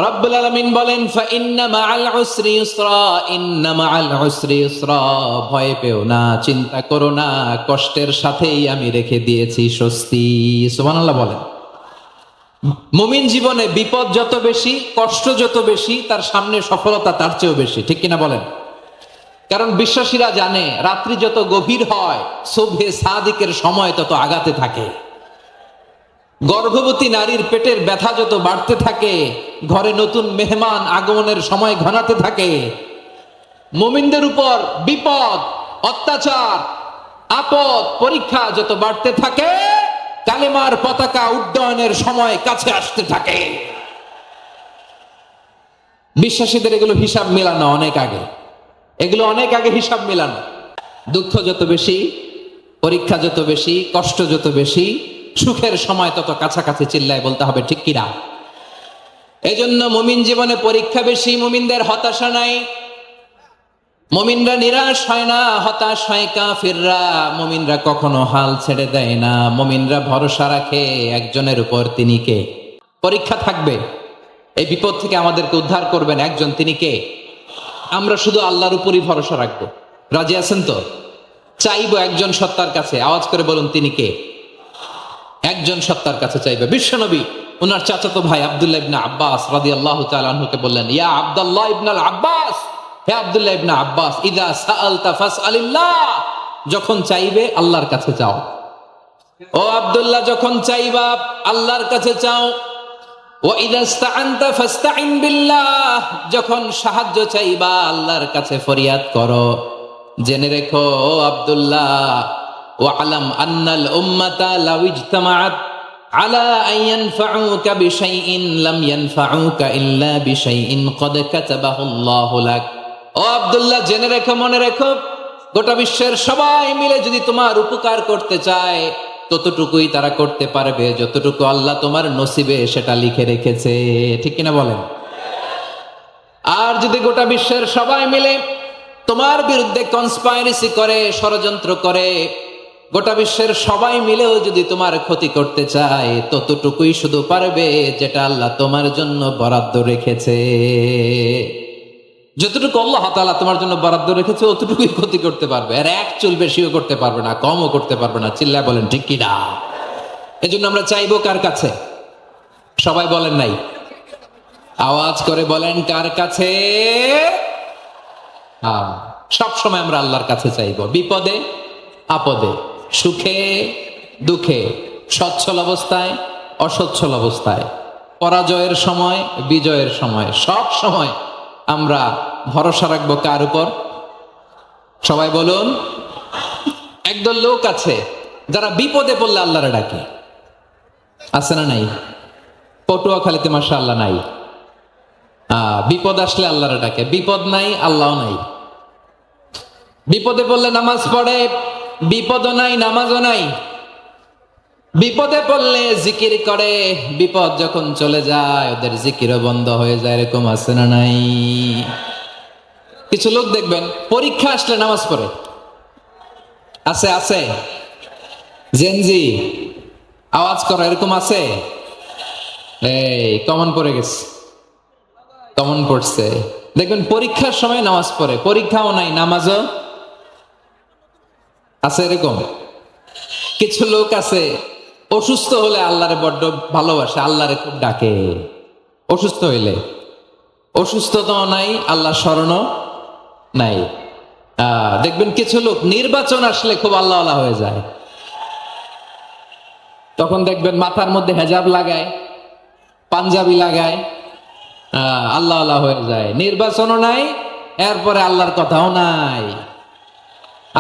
রব্বুল আলামিন বলেন ফাইন্না মাআল উসরি ইউসরা, ইন্না মাআল উসরি ইউসরা। ভয় পেও না, চিন্তা করো না, কষ্টের সাথেই আমি রেখে দিয়েছি স্বস্তি। সুবহানাল্লাহ বলেন। মুমিন জীবনে বিপদ যত বেশি, কষ্ট যত বেশি, তার সামনে সফলতা তার চেয়েও বেশি, ঠিক কিনা বলেন? কারণ বিশ্বাসীরা জানে রাত্রি যত গভীর হয় সুবহে সাদিকের সময় তত আগাতে থাকে। গর্ভবতী নারীর পেটের ব্যথা যত বাড়তে থাকে, ঘরে নতুন মেহমান আগমনের সময় ঘনাতে থাকে। মুমিনদের উপর বিপদ, অত্যাচার, আপদ, পরীক্ষা যত বাড়তে থাকে, কালেমার পতাকা উড্ডয়নের সময় কাছে আসতে থাকে। বিশ্বাসীদের এগুলো হিসাব মেলানো অনেক আগে, এগুলো অনেক আগে হিসাব মেলানো। দুঃখ যত বেশি, পরীক্ষা যত বেশি, কষ্ট যত বেশি, সুখের সময় তত কাছাকাছি চিল্লায় বলতে হবে, ঠিক কিনা? এজন্য মুমিন জীবনে পরীক্ষা বেশি, মুমিনদের হতাশা নাই। মুমিনরা নিরাশ হয় না, হতাশ হয় কাফিররা। মুমিনরা কখনো হাল ছেড়ে দেয় না, মুমিনরা ভরসা রাখে একজনের উপর, তিনি কে? পরীক্ষা থাকবে, এই বিপদ থেকে আমাদেরকে উদ্ধার করবেন একজন, তিনি কে? আমরা শুধু আল্লাহর উপরই ভরসা রাখবো। রাজি আছেন তো? চাইবো একজন সত্তার কাছে, আওয়াজ করে বলুন তিনি কে? একজন সত্তার কাছে চাইবে। বিশ্বনবী ওনার চাচাতো ভাই আব্দুল্লাহ ইবনে আব্বাস রাদিয়াল্লাহু তাআলা আনহুকে বললেন, ইয়া আব্দুল্লাহ ইবনুল আব্বাস, হে আব্দুল্লাহ ইবনে আব্বাস, ইযা সাআলতা ফাসআলিল্লাহ, যখন চাইবে আল্লাহর কাছে চাও। ও আব্দুল্লাহ, যখন চাইবা আল্লাহর কাছে চাও। ওয়া ইযা ইসতাআনতা ফাসতাইন বিল্লাহ, যখন সাহায্য চাইবা আল্লাহর কাছে ফরিয়াদ করো। জেনে রেখো ও আব্দুল্লাহ, ওয়া'লাম আন্নাল উম্মাতা লাউ ইজতামাআত আলা আন ইয়ানফাউকা বিশাইইন লাম ইয়ানফাউকা ইল্লা বিশাইইন ক্বাদ কাতাবাহু আল্লাহু লাক। ও আব্দুল্লাহ, জেনে রেখো, মনে রেখো, গোটা বিশ্বের সবাই মিলে যদি তোমার উপকার করতে চায় ততটুকুই তারা করতে পারবে যতটুকু আল্লাহ তোমার নসিবে সেটা লিখে রেখেছে, ঠিক কিনা বলেন? আর যদি গোটা বিশ্বের সবাই মিলে তোমার বিরুদ্ধে কনস্পাইরেসি করে, ষড়যন্ত্র করে, গোটা বিশ্বের সবাই মিলেও যদি তোমার ক্ষতি করতে চায় ততটুকুই শুধু পারবে যেটা আল্লাহ তোমার জন্য বরাদ্দ রেখেছে। যতটুকু আল্লাহ তাআলা তোমার জন্য বরাদ্দ রেখেছে অতটুকুই ক্ষতি করতে পারবে, আর এক চুল বেশিও করতে পারবে না, কমও করতে পারবে না। চিল্লায় বলেন ঠিক কি না? এজন্য আমরা চাইবো কার কাছে? সবাই বলেন নাই, আওয়াজ করে বলেন কার কাছে? সব সময় আমরা আল্লাহর কাছে চাইবো, বিপদে আপদে, সুখে দুঃখে, সচ্ছল অবস্থায় অসচ্ছল অবস্থায়, পরাজয়ের সময় বিজয়ের সময়, সব সময় আমরা ভরসা রাখবো কার উপর? সবাই বলুন। একদল লোক আছে যারা বিপদে পড়লে আল্লাহরে ডাকে, আছে না নাই? পটুয়াখালীতে মাশাআল্লাহ নাই। বিপদ আসলে আল্লাহরে ডাকে, বিপদ নাই আল্লাহ নাই। বিপদে পড়লে নামাজ পড়ে, বিপদও নাই নামাজও নাই। বিপদে পড়লে জিকির করে, বিপদ যখন চলে যায় ওদের জিকিরও বন্ধ হয়ে যায়। এরকম আছে না নাই? কিছু লোক দেখবেন পরীক্ষা আসলে নামাজ পড়ে, আছে আছে। জেনজি আওয়াজ করো, এরকম আছে? এই কমন পড়ে গেছে, কমন পড়ছে। দেখবেন পরীক্ষার সময় নামাজ পড়ে, পরীক্ষাও নাই নামাজও আছে। এরকম কিছু লোক আছে অসুস্থ হলে আল্লাহরে বড্ড ভালোবাসে, আল্লাহরে খুব ডাকে। অসুস্থ হইলে অসুস্থতাও নাই, আল্লাহ স্মরণও নাই। দেখবেন কিছু লোক নির্বাচন আসলে খুব আল্লাহওয়ালা হয়ে যায়, তখন দেখবেন মাথার মধ্যে হেজাব লাগায়, পাঞ্জাবি লাগায়, আল্লাহওয়ালা হয়ে যায়। নির্বাচনও নাই, এরপরে আল্লাহর কথাও নাই।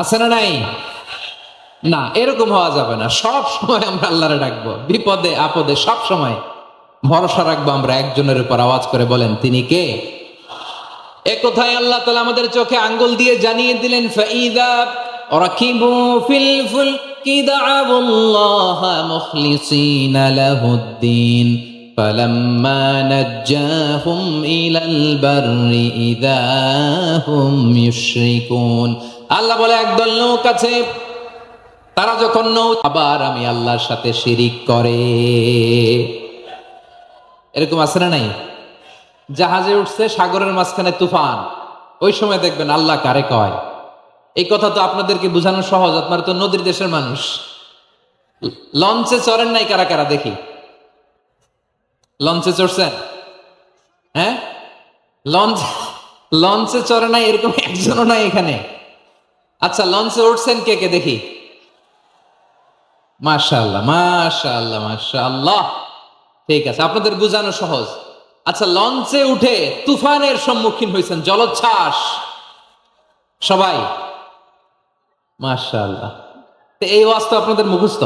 আছে না নাই? না, এরকম হওয়া যাবে না। সব সময় আমরা আল্লাহরে ডাকবো, বিপদে আপদে সব সময় ভরসা রাখবো আমরা একজনের উপর। আওয়াজ করে বলেন তিনি কে? এ কথায় আল্লাহ তাআলা আমাদের চোখে আঙ্গুল দিয়ে জানিয়ে দিলেন, ফাইদা রাকিবু ফিল ফুলকি দা'আবুল্লাহ মুখলিসিনা লাহুদ্দিন ফালাম্মা নাজ্জাহুম ইলাল বাররি ইযা হুম ইউশরিকুন। আল্লাহ বলে একদল লোক আছে তারা যখন আবার আমি আল্লাহর সাথে শিরিক করে। এরকম আছে না নাই? জাহাজে উঠছে, সাগরের মাঝখানে তুফান। ওই সময় দেখবেন আল্লাহ কারে কয়। এই কথা তো আপনাদেরকে বোঝানো সহজ, আপনারা তো নদীর দেশের মানুষ। লঞ্চে চড়েন নাই কারা কারা দেখি? লঞ্চে চড়ছেন? হ্যাঁ, লঞ্চে চড়ে নাই এরকম একজনও নাই এখানে। আচ্ছা, লঞ্চে উঠছেন কে কে দেখি? মাশাআল্লাহ, মাশাআল্লাহ, মাশাআল্লাহ। ঠিক আছে, আপনাদের বোঝানো সহজ। আচ্ছা, লঞ্চে উঠে তুফানের সম্মুখীন হয়েছেন, জলোচ্ছ্বাস, সবাই? মাশাআল্লাহ। এই ওয়াজ তো আপনাদের মুখস্থ,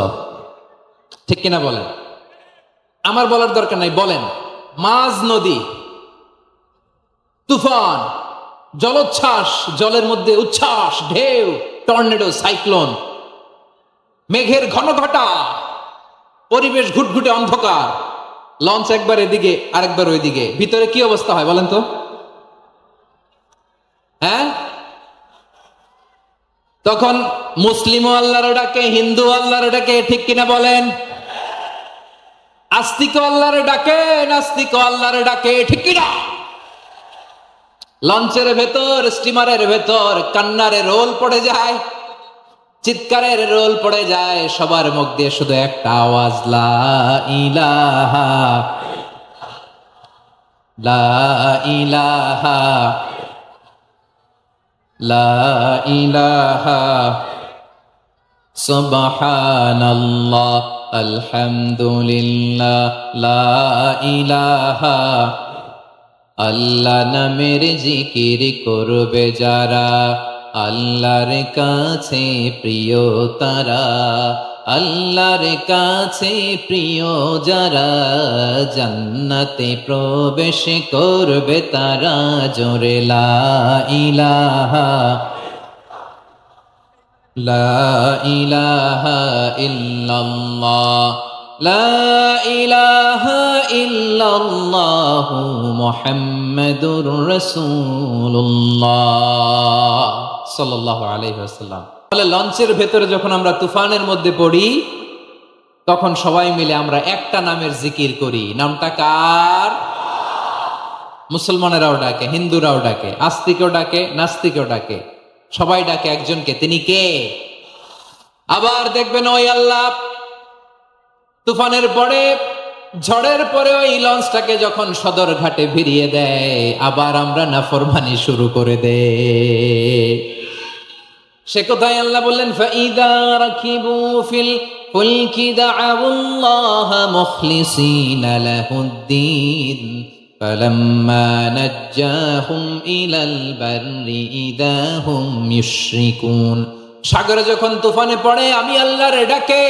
ঠিক কিনা বলেন? আমার বলার দরকার নাই, বলেন। মাঝ নদী, তুফান, জলোচ্ছ্বাস, জলের মধ্যে উচ্ছ্বাস, ঢেউ, টর্নেডো, সাইক্লোন, মেঘের ঘনঘটা, পরিবেশ ঘুটঘুটে অন্ধকার, লঞ্চ একবার এদিকে আরেকবার ওইদিকে, ভিতরে কি অবস্থা হয় বলেন তো? হ্যাঁ, তখন মুসলিম আল্লাহর ডাকে, হিন্দু আল্লাহর ডাকে, ঠিক কিনা বলেন? আস্তিক আল্লাহর ডাকে, নাস্তিক আল্লাহর ডাকে, ঠিক কিনা? লঞ্চের ভেতর, স্টিমারের ভেতর কান্নারে রোল পড়ে যায়, চিৎকারের রোল পড়ে যায়, সবার মুখ দিয়ে শুধু একটা আওয়াজ, লা ইলাহা, লা ইলাহা, লা ইলাহা, সুবহানাল্লাহ, আলহামদুলিল্লাহ, লা ইলাহা। আল্লাহ নামের জিকির করবে যারা, আল্লাহর কাছে প্রিয় তারা, আল্লাহর কাছে প্রিয় যারা, জান্নাতে প্রবেশ করবে তারা, জোরে লা ইলাহা, লা ইলাহা ইল্লাল্লাহ, লা ইলাহা ইল্লাল্লাহু মুহাম্মাদুর রাসূলুল্লাহ সাল্লাল্লাহু আলাইহি ওয়াসাল্লাম। তাহলে লঞ্চের ভেতরে যখন আমরা তুফানের মধ্যে পড়ি, তখন সবাই মিলে আমরা একটা নামের জিকির করি। নামটা কার? মুসলমানেরাও ডাকে, হিন্দুরাও ডাকে, আস্তিকও ডাকে, নাস্তিকও ডাকে, সবাই ডাকে একজনকে। তিনি কে? আবার দেখবেন ওই আল্লাহ তুফানের পরে, ঝড়ের পরে ওই লঞ্চটাকে যখন সদর ঘাটে ভিড়িয়ে দেয়, আবার আমরা নাফরমানি শুরু করে দেই। সে কোথায় আল্লাহ বললেন, ফাইদা রাকিবু ফিল ফুলকি দাআউল্লাহ মুখলিসিনা লাহুদ্দিন ফালাম্মা নাজ্জাহুম ইলাল বাররি ইদা হুম ইউশরিকুন। সাগরে যখন তুফানে পড়ে আমি আল্লাহর ডাকে,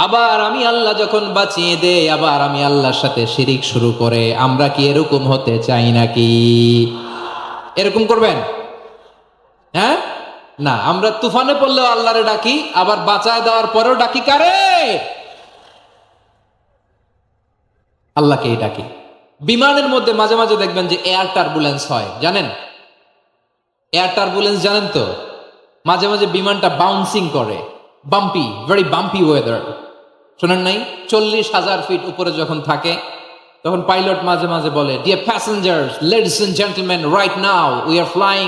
আবার আমি আল্লাহ যখন বাঁচিয়ে দেই, আবার আমি আল্লাহর সাথে শিরিক শুরু করে। আমরা কি এরকম হতে চাই নাকি? এরকম করবেন? হ্যাঁ, না। আমরা তুফানে পড়লেও আল্লাহরে ডাকি, আবার বাঁচায় দেওয়ার পরেও ডাকি কারে? আল্লাহকেই ডাকি। বিমানের মধ্যে মাঝে মাঝে দেখবেন যে এয়ার টার্বুলেন্স হয়, জানেন? এয়ার টার্বুলেন্স জানেন তো? মাঝে মাঝে বিমানটা বাউন্সিং করে, বাম্পি, ভেরি বাম্পি ওয়েদার। শোনেন নাই? 40,000 ফিট উপরে যখন থাকে, তখন পাইলট মাঝে মাঝে বলে, dear passengers, ladies and gentleman, right now we are flying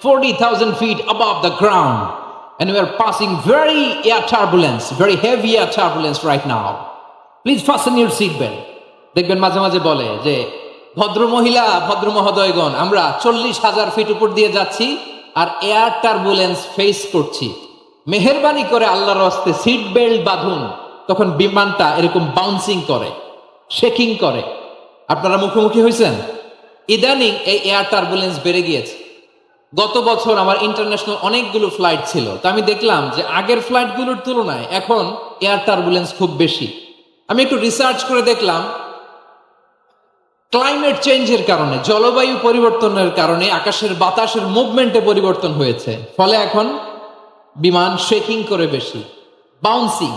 40,000 feet above the ground and we are passing very air turbulence, very heavy air turbulence right now. Please fasten your seat belt. দেখবেন মাঝে মাঝে বলে যে, ভদ্র মহিলা, ভদ্র মহোদয়গণ, আমরা 40,000 ফিট উপর দিয়ে যাচ্ছি আর এয়ার টার্বুলেন্স ফেস করছি, মেহেরবানি করে আল্লাহর রাস্তে সিট বেল্ট বাঁধুন। তখন বিমানটা এরকম বাউন্সিং করে, শেকিং করে। আপনারা মুখোমুখি হয়েছেন? ইদানিং এই এয়ার টার্বুলেন্স বেড়ে গিয়েছে। গত বছর আমার ইন্টারন্যাশনাল অনেকগুলো ফ্লাইট ছিল, তো আমি দেখলাম যে আগের ফ্লাইটগুলোর তুলনায় এখন এয়ার টার্বুলেন্স খুব বেশি। আমি একটু রিসার্চ করে দেখলাম, ক্লাইমেট চেঞ্জের কারণে, জলবায়ু পরিবর্তনের কারণে আকাশের বাতাসের মুভমেন্টে পরিবর্তন হয়েছে, ফলে এখন বিমান শেকিং করে বেশি, বাউন্সিং,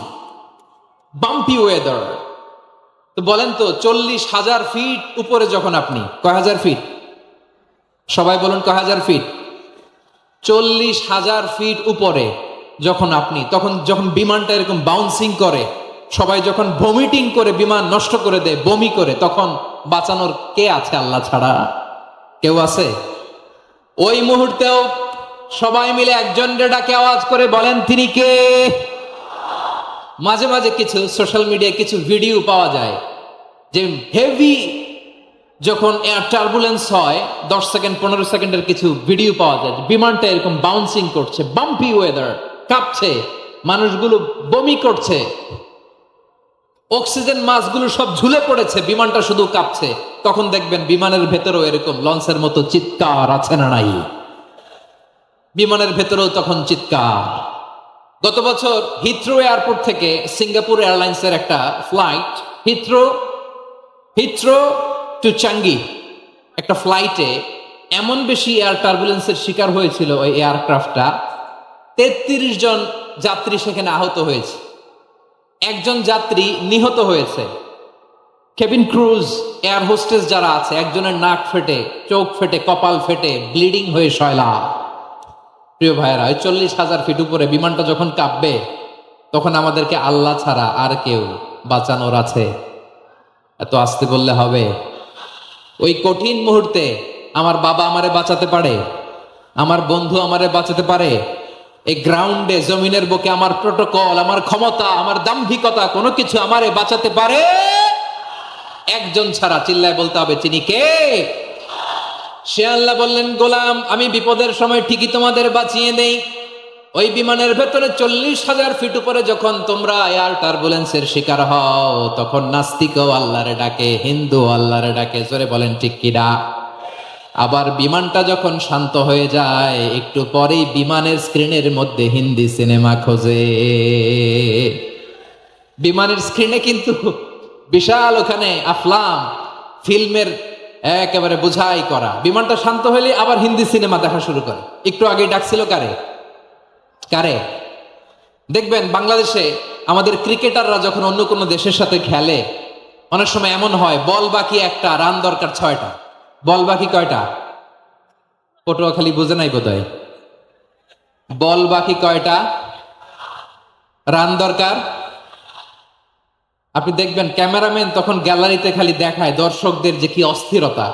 বাম্পি ওয়েদার। তো বলেন তো, 40,000 ফিট উপরে যখন আপনি, কয় হাজার ফিট? সবাই বলুন, কয় হাজার ফিট? 40,000 ফিট উপরে যখন আপনি, তখন যখন বিমানটা এরকম বাউন্সিং করে, সবাই যখন ভমিটিং করে বিমান নষ্ট করে দেয়, বমি করে, তখন বাঁচানোর কে আছে আল্লাহ ছাড়া? কেউ আছে? ওই মুহূর্তেও সবাই মিলে একজনের ডাকে আওয়াজ করে বলেন, তিনি কে? মাঝে মাঝে কিছু সোশ্যাল মিডিয়ায় কিছু ভিডিও পাওয়া যায় যে হেভি যখন এয়ার টার্বুলেন্স হয়, 10 সেকেন্ড 15 সেকেন্ডের কিছু ভিডিও পাওয়া যায়, বিমানটা এরকম বাউন্সিং করছে, বাম্পি ওয়েদার, কাঁপছে, মানুষগুলো বমি করছে, অক্সিজেন মাস্কগুলো সব ঝুলে পড়েছে, বিমানটা শুধু কাঁপছে। তখন দেখবেন বিমানের ভেতরেও এরকম লঞ্চের মতো চিৎকার আছে না নাই? বিমানের ভেতরেও তখন চিৎকার। গত বছর হিথ্রো এয়ারপোর্ট থেকে সিঙ্গাপুর এয়ারলাইন্সের একটা ফ্লাইট, হিথ্রো টু চাঙ্গি, একটা ফ্লাইটে এমন বেশি এয়ার টার্বুলেন্সের শিকার হয়েছিল ওই এয়ারক্রাফটটা, 33 জন যাত্রী সেখানে আহত হয়েছে, একজন যাত্রী নিহত হয়েছে। কেবিন ক্রুজ, এয়ার হোস্টেস যারা আছে, একজনের নাক ফেটে, চোখ ফেটে, কপাল ফেটে, ব্লিডিং হয়ে শয়লা। প্রিয় ভাইয়েরা, ওই 40,000 ফিট উপরে বিমানটা যখন কাঁপবে, তখন আমাদেরকে আল্লাহ ছাড়া আর কেউ বাঁচানোর আছে? এত আস্তে বললে হবে? ওই কঠিন মুহূর্তে আমার বাবা আমারে বাঁচাতে পারে, আমার বন্ধু আমারে বাঁচাতে পারে। এই গ্রাউন্ডে, জমিনের বুকে আমার প্রোটোকল, আমার ক্ষমতা, আমার দাম্ভিকতা কোনো কিছু আমারে বাঁচাতে পারে? একজন ছাড়া। চিল্লায় বলতে হবে, তিনি কে? সে আল্লাহ বললেন, গোলাম, আমি বিপদের সময় ঠিকই তোমাদের বাঁচিয়ে দেই। ওই বিমানের ভেতরে 40,000 ফিট উপরে যখন তোমরা এয়ার টার্বুলেন্সের শিকার হও, তখন নাস্তিকও আল্লাহরে ডাকে, হিন্দু আল্লাহরে ডাকে। জোরে বলেন ঠিক কিনা? আবার বিমানটা যখন শান্ত হয়ে যায়, একটু পরেই বিমানের স্ক্রিনের মধ্যে হিন্দি সিনেমা খোঁজে। বিমানের স্ক্রিনে কিন্তু বিশাল ওখানে আফলাম ফিল্মের একেবারে বোঝাই করা। বিমানটা শান্ত হলে আবার হিন্দি সিনেমা দেখা শুরু করে। একটু আগে ডাকছিল কারে? দেখবেন বাংলাদেশে আমাদের ক্রিকেটাররা যখন অন্য কোনো দেশের সাথে খেলে, অনেক সময় এমন হয়, বল বাকি একটা, রান দরকার 6টা। বল বাকি কয়টা? পটুয়াখালী বুঝে নাই বোধহয়। বল বাকি কয়টা, রান দরকার। আপনি দেখবেন ক্যামেরাম্যান তখন গ্যালারিতে খালি দেখায় দর্শকদের যে কি অস্থিরতা।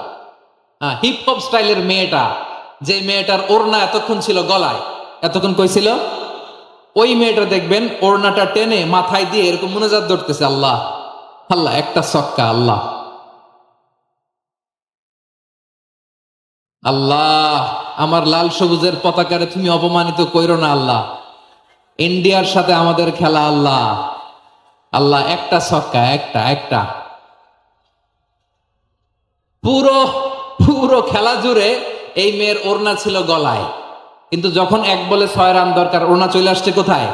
হিপ হপ স্টাইলের মেয়েটা, যে মেয়েটার ওড়না এতক্ষণ ছিল গলায়, এতক্ষণ কই ছিল, ওই মেয়েটা দেখবেন ওড়নাটা টেনে মাথায় দিয়ে এরকম মুনাজাত ধরতেছে, আল্লাহ আল্লাহ, একটা ছক্কা, আল্লাহ আল্লাহ, আমার লাল সবুজের পতাকারে তুমি অপমানিত কইরো না আল্লাহ, ইন্ডিয়ার সাথে আমাদের খেলা, আল্লাহ আল্লাহ, একটা ছক্কা, একটা। পুরো পুরো খেলা জুড়ে এই মেয়ের ওড়না ছিল গলায়, কিন্তু যখন 1 বলে 6 রান দরকার, ওড়না চলে আসছে কোথায়?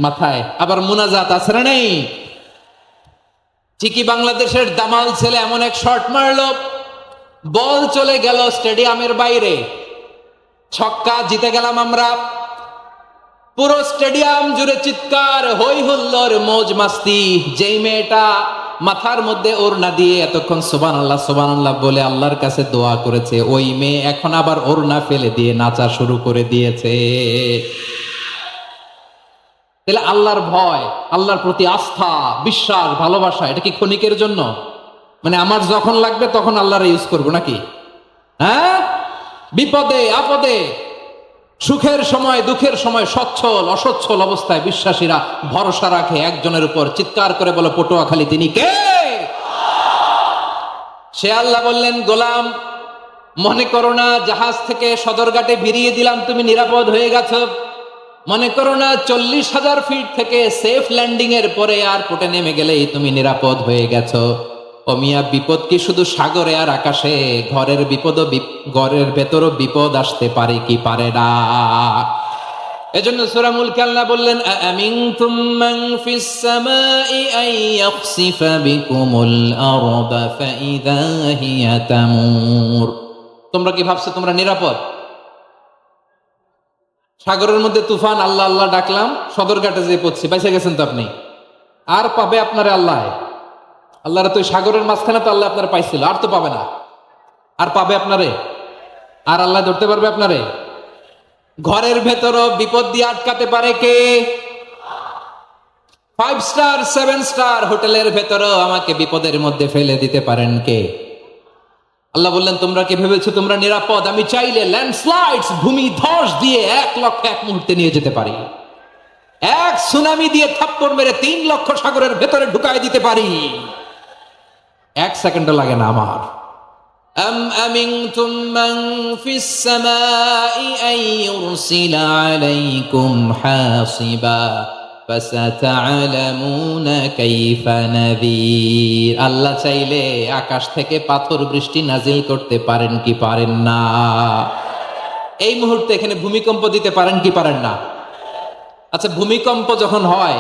মাথায়। আবার মুনাজাত আছে না নেই? ঠিকই বাংলাদেশের দামাল ছেলে এমন এক শট মারলো, বল চলে গেল স্টেডিয়ামের বাইরে, ছক্কা, জিতে গেলাম আমরা। পুরো স্টেডিয়াম জুড়ে চিৎকার, হই হুল্লোড়, মৌজ মাস্তি। যেই মেয়েটা মাথার মধ্যে ওড়না দিয়ে এতক্ষণ সুবহানাল্লাহ সুবহানাল্লাহ বলে আল্লাহর কাছে দোয়া করেছে, ওই মেয়ে এখন আবার ওড়না ফেলে দিয়ে নাচা শুরু করে দিয়েছে। তাহলে আল্লাহর ভয়, আল্লাহর প্রতি আস্থা, বিশ্বাস, ভালোবাসা, এটা কি ক্ষণিকের জন্য? মানে আমার যখন লাগবে তখন আল্লাহর ইউজ করবো নাকি? হ্যাঁ, বিপদে আপদে, সুখের সময় দুঃখের সময়, সচ্ছল অসচ্ছল অবস্থায় বিশ্বাসীরা ভরসা রাখে একজনের উপর। চিৎকার করে বলে, পটুয়াখালী, তিনি কে? সে আল্লাহ বললেন, গোলাম, মনে করো না জাহাজ থেকে সদরঘাটে ভিড়িয়ে দিলাম, তুমি নিরাপদ হয়ে গেছো। মনে করো না 40,000 ফিট থেকে সেফ ল্যান্ডিং এর পরে এয়ারপোর্টে নেমে গেলেই তুমি নিরাপদ হয়ে গেছো। ও মিয়া, বিপদ কি শুধু সাগরে আর আকাশে? ঘরের বিপদও, ঘরের ভেতরও বিপদ আসতে পারে কি পারে না? এজন্য সূরা মুলকে আল্লাহ বললেন, আমিনতুম মান ফিস সামাই আন ইয়াখসিফা বিকুমুল আরদা ফাইযা হিয়া তামুর। তোমরা কি ভাবছো তোমরা নিরাপদ? সাগরের মধ্যে তুফান, আল্লাহ আল্লাহ ডাকলাম, সদরঘাটে যেয়ে পড়ছি, বাইসে গেছেন তো আপনি। আর পাবে আপনারে আল্লাহ? আল্লাহরা তো সাগরের মাঝখানে তো আল্লাহ আপনারা পাইছিল, আর তো পাবে না। আর পাবে আপনারে? আর আল্লাহ ধরতে পারবে আপনারে? ঘরের ভেতরও বিপদ দিয়ে আটকাতে পারে কে? 5 স্টার 7 স্টার হোটেলের ভেতরেও আমাকে বিপদের মধ্যে ফেলে দিতে পারেন কে? আল্লাহ বললেন, তোমরা কি ভেবেছো তোমরা নিরাপদ? আমি চাইলে ল্যান্ডস্লাইডস, ভূমি ধস দিয়ে 1 লক্ষ এক মুহূর্তে নিয়ে যেতে পারি। এক সুনামি দিয়ে থাপ্পড় মেরে 3 লক্ষ সাগরের ভেতরে ঢুকাই দিতে পারি। 1 সেকেন্ডও লাগে না আমার। أم أمنتم من في السماء أن يرسل عليكم حاصبا فستعلمون كيف نذير। আল্লাহ চাইলে আকাশ থেকে পাথর বৃষ্টি নাজিল করতে পারেন কি পারেন না? এই মুহূর্তে এখানে ভূমিকম্প দিতে পারেন কি পারেন না? আচ্ছা, ভূমিকম্প যখন হয়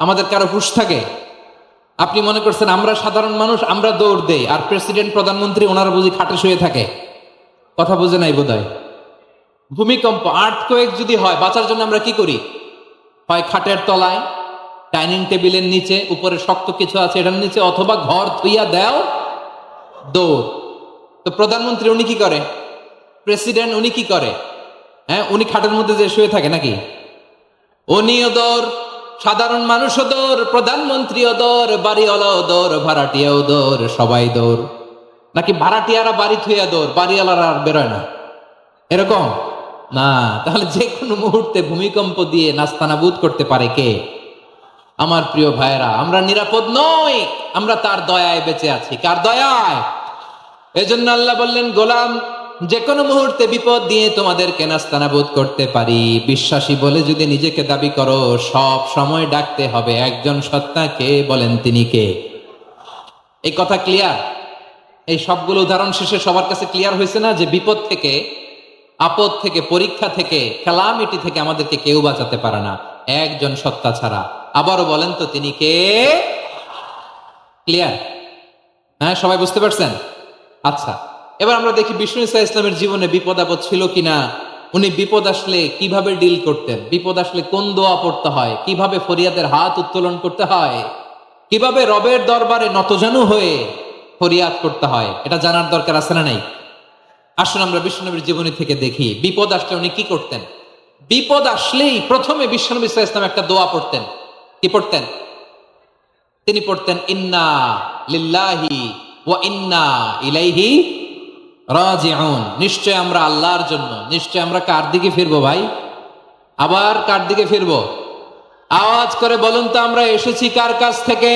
আমাদের কারো হুঁশ থাকে? আপনি মনে করছেন আমরা সাধারণ মানুষ, আমরা দৌড় দেই, আর প্রেসিডেন্ট প্রধানমন্ত্রী ওনারা বুঝি খাটে শুয়ে থাকে? কথা বুঝে নাই বোধহয়। ভূমিকম্প, আর্থকোয়েক যদি হয়, বাঁচার জন্য আমরা কি করি? হয় খাটের তলায়, ডাইনিং টেবিলের নিচে, উপরে শক্ত কিছু আছে এটার নিচে, অথবা ঘর থুইয়া দেও দৌড়। তো প্রধানমন্ত্রী উনি কি করে? প্রেসিডেন্ট উনি কি করে? হ্যাঁ, উনি খাটের মধ্যে যে শুয়ে থাকে নাকি? উনিও দৌড়, সাধারণ মানুষও দৌড়, প্রধানমন্ত্রীও দৌড়, বাড়িওয়ালাও দৌড়, ভাড়াটিয়াও দৌড়, সবাই দৌড়। নাকি ভাড়াটিয়ারা বাড়ি থুইয়া দৌড়, বাড়িওয়ালারা আর বেরোয় না? এরকম না। তাহলে যে কোনো মুহূর্তে ভূমিকম্প দিয়ে নাস্তানাবুদ করতে পারে কে? আমার প্রিয় ভাইয়েরা, আমরা নিরাপদ নই, আমরা তার দয়ায় বেঁচে আছি। কার দয়ায়? এজন্য আল্লাহ বললেন, গোলাম, যে কোনো মুহূর্তে বিপদ দিয়ে তোমাদেরকে নাস্তানাবুদ করতে পারি। বিশ্বাসী বলে যদি নিজেকে দাবি করো, সব সময় ডাকতে হবে একজন সত্তাকে। বলেন তিনি কে? এই কথা ক্লিয়ার? এই সবগুলো উদাহরণ শেষে সবার কাছে ক্লিয়ার হয়েছে না যে বিপদ থেকে, আপদ থেকে, পরীক্ষা থেকে, ক্যালামিটি থেকে আমাদেরকে কেউ বাঁচাতে পারে না একজন সত্তা ছাড়া। আবারও বলেন তো তিনি কে? ক্লিয়ার? হ্যাঁ, সবাই বুঝতে পারছেন? আচ্ছা, এবার আমরা দেখি বিষ্ণু ঈসা ইসলামের জীবনে বিপদ আপদ ছিল কিনা। উনি বিপদ আসলে কিভাবে ডিল করতেন, বিপদ আসলে কোন দোয়া পড়তে হয়, কিভাবে ফরিয়াদের হাত উত্তোলন করতে হয়, কিভাবে রবের দরবারে নতজানু হয়ে ফরিয়াদ করতে হয়, এটা জানার দরকার আছে না নাই? আসুন আমরা বিশ্বনবীর জীবনী থেকে দেখি বিপদ আসলে উনি কি করতেন। বিপদ আসলেই প্রথমে বিশ্বনবী সাল্লাল্লাহু আলাইহি ওয়াসাল্লাম একটা দোয়া পড়তেন। কি পড়তেন? তিনি পড়তেন, ইন্না লিল্লাহি ওয়া ইন্না ইলাইহি রাজিউন। নিশ্চয় আমরা আল্লাহর জন্য, নিশ্চয় আমরা কার দিকে ফিরবো ভাই? আবার কার দিকে ফিরবো? আওয়াজ করে বলুন তো, আমরা এসেছি কার কাছ থেকে?